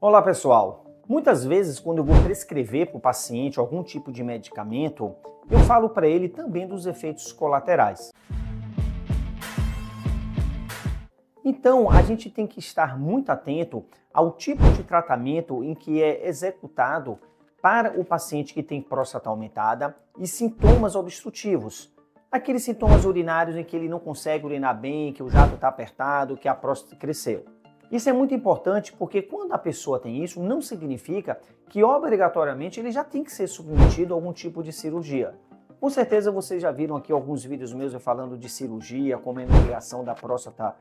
Olá pessoal, muitas vezes quando eu vou prescrever para o paciente algum tipo de medicamento, eu falo para ele também dos efeitos colaterais. Então a gente tem que estar muito atento ao tipo de tratamento em que é executado para o paciente que tem próstata aumentada e sintomas obstrutivos. Aqueles sintomas urinários em que ele não consegue urinar bem, que o jato está apertado, que a próstata cresceu. Isso é muito importante porque quando a pessoa tem isso, não significa que obrigatoriamente ele já tem que ser submetido a algum tipo de cirurgia. Com certeza vocês já viram aqui alguns vídeos meus eu falando de cirurgia, como a enucleação da próstata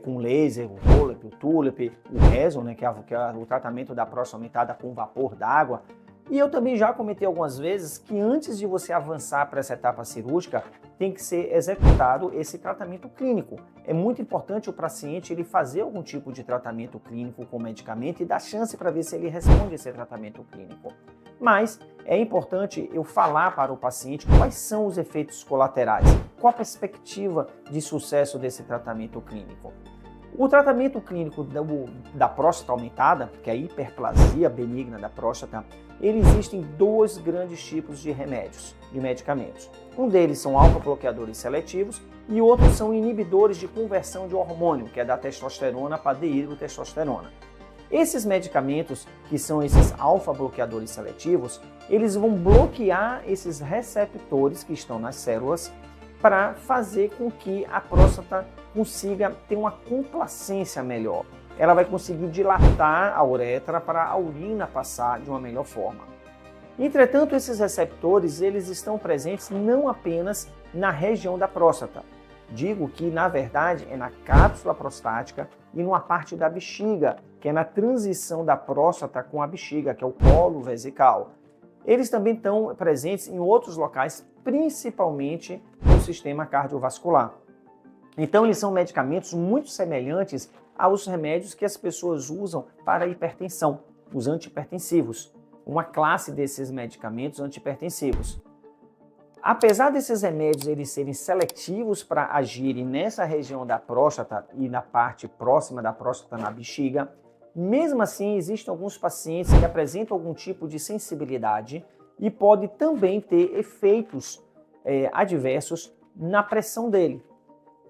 com laser, o Rolep, o Tulip, o Reson, que é o tratamento da próstata aumentada com vapor d'água. E eu também já comentei algumas vezes que antes de você avançar para essa etapa cirúrgica, tem que ser executado esse tratamento clínico. É muito importante o paciente ele fazer algum tipo de tratamento clínico com medicamento e dar chance para ver se ele responde a esse tratamento clínico. Mas é importante eu falar para o paciente quais são os efeitos colaterais, qual a perspectiva de sucesso desse tratamento clínico. O tratamento clínico da próstata aumentada, que é a hiperplasia benigna da próstata, existem dois grandes tipos de remédios, de medicamentos. Um deles são alfa-bloqueadores seletivos e outros são inibidores de conversão de hormônio, que é da testosterona para dihidrotestosterona. Esses medicamentos, que são esses alfa-bloqueadores seletivos, eles vão bloquear esses receptores que estão nas células para fazer com que a próstata consiga ter uma complacência melhor. Ela vai conseguir dilatar a uretra para a urina passar de uma melhor forma. Entretanto, esses receptores eles estão presentes não apenas na região da próstata. Digo que, na verdade, é na cápsula prostática e numa parte da bexiga, que é na transição da próstata com a bexiga, que é o colo vesical. Eles também estão presentes em outros locais, principalmente no sistema cardiovascular. Então, eles são medicamentos muito semelhantes aos remédios que as pessoas usam para a hipertensão, os antihipertensivos, uma classe desses medicamentos antihipertensivos. Apesar desses remédios eles serem seletivos para agirem nessa região da próstata e na parte próxima da próstata, na bexiga, mesmo assim existem alguns pacientes que apresentam algum tipo de sensibilidade e pode também ter efeitos adversos na pressão dele.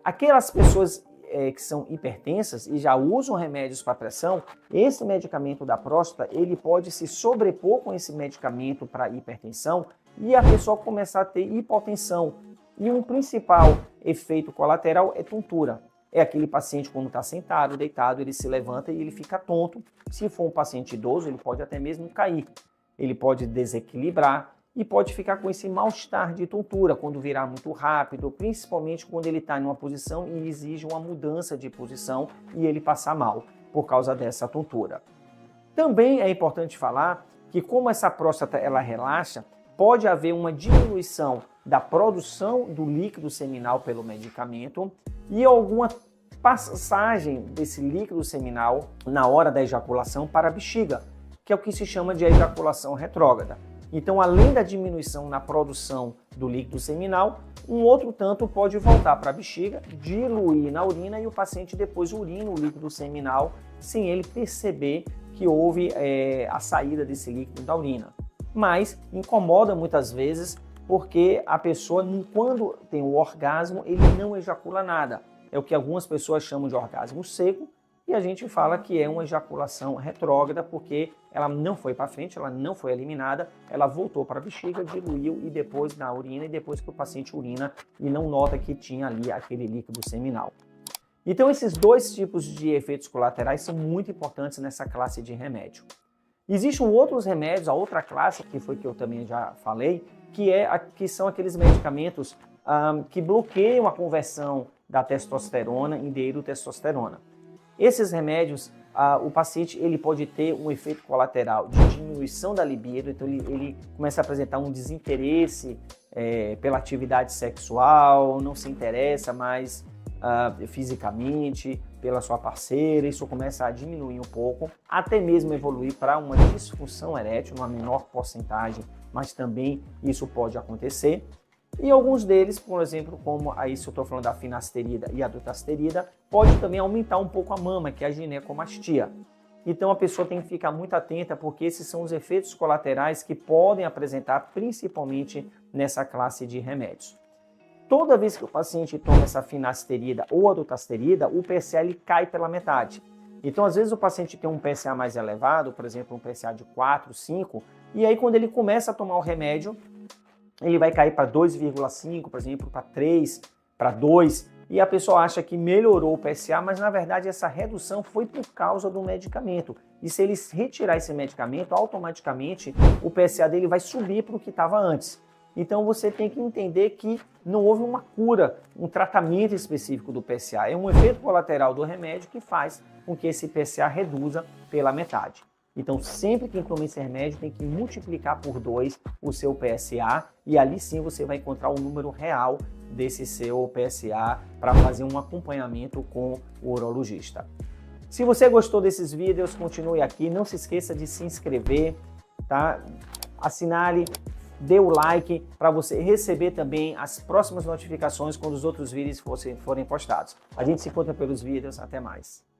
Aquelas pessoas que são hipertensas e já usam remédios para pressão, esse medicamento da próstata ele pode se sobrepor com esse medicamento para hipertensão e a pessoa começar a ter hipotensão. E um principal efeito colateral é tontura. É aquele paciente quando está sentado, deitado, ele se levanta e ele fica tonto. Se for um paciente idoso, ele pode até mesmo cair. Ele pode desequilibrar e pode ficar com esse mal-estar de tontura quando virar muito rápido, principalmente quando ele está em uma posição e exige uma mudança de posição e ele passar mal por causa dessa tontura. Também é importante falar que como essa próstata ela relaxa, pode haver uma diminuição da produção do líquido seminal pelo medicamento e alguma passagem desse líquido seminal na hora da ejaculação para a bexiga, que é o que se chama de ejaculação retrógrada. Então, além da diminuição na produção do líquido seminal, um outro tanto pode voltar para a bexiga, diluir na urina e o paciente depois urina o líquido seminal sem ele perceber que houve a saída desse líquido da urina. Mas incomoda muitas vezes porque a pessoa, quando tem o orgasmo, ele não ejacula nada. É o que algumas pessoas chamam de orgasmo seco e a gente fala que é uma ejaculação retrógrada porque ela não foi para frente, ela não foi eliminada, ela voltou para a bexiga, diluiu e depois na urina e depois que o paciente urina e não nota que tinha ali aquele líquido seminal. Então esses dois tipos de efeitos colaterais são muito importantes nessa classe de remédio. Existem outros remédios, a outra classe, que foi que eu também já falei, que são aqueles medicamentos que bloqueiam a conversão da testosterona em dihidrotestosterona. Esses remédios, o paciente ele pode ter um efeito colateral de diminuição da libido, então ele começa a apresentar um desinteresse pela atividade sexual, não se interessa mais fisicamente pela sua parceira, isso começa a diminuir um pouco, até mesmo evoluir para uma disfunção erétil, uma menor porcentagem, mas também isso pode acontecer. E alguns deles, por exemplo, como aí se eu estou falando da finasterida e a dutasterida, pode também aumentar um pouco a mama, que é a ginecomastia. Então a pessoa tem que ficar muito atenta, porque esses são os efeitos colaterais que podem apresentar principalmente nessa classe de remédios. Toda vez que o paciente toma essa finasterida ou a dutasterida, o PSA ele cai pela metade. Então, às vezes o paciente tem um PSA mais elevado, por exemplo, um PSA de 4, 5, e aí quando ele começa a tomar o remédio, ele vai cair para 2,5, por exemplo, para 3, para 2, e a pessoa acha que melhorou o PSA, mas na verdade essa redução foi por causa do medicamento. E se ele retirar esse medicamento, automaticamente o PSA dele vai subir para o que estava antes. Então você tem que entender que não houve uma cura, um tratamento específico do PSA. É um efeito colateral do remédio que faz com que esse PSA reduza pela metade. Então sempre que toma esse remédio tem que multiplicar por 2 o seu PSA e ali sim você vai encontrar o número real desse seu PSA para fazer um acompanhamento com o urologista. Se você gostou desses vídeos, continue aqui. Não se esqueça de se inscrever, tá? Assinale, dê o like para você receber também as próximas notificações quando os outros vídeos forem postados. A gente se encontra pelos vídeos. Até mais.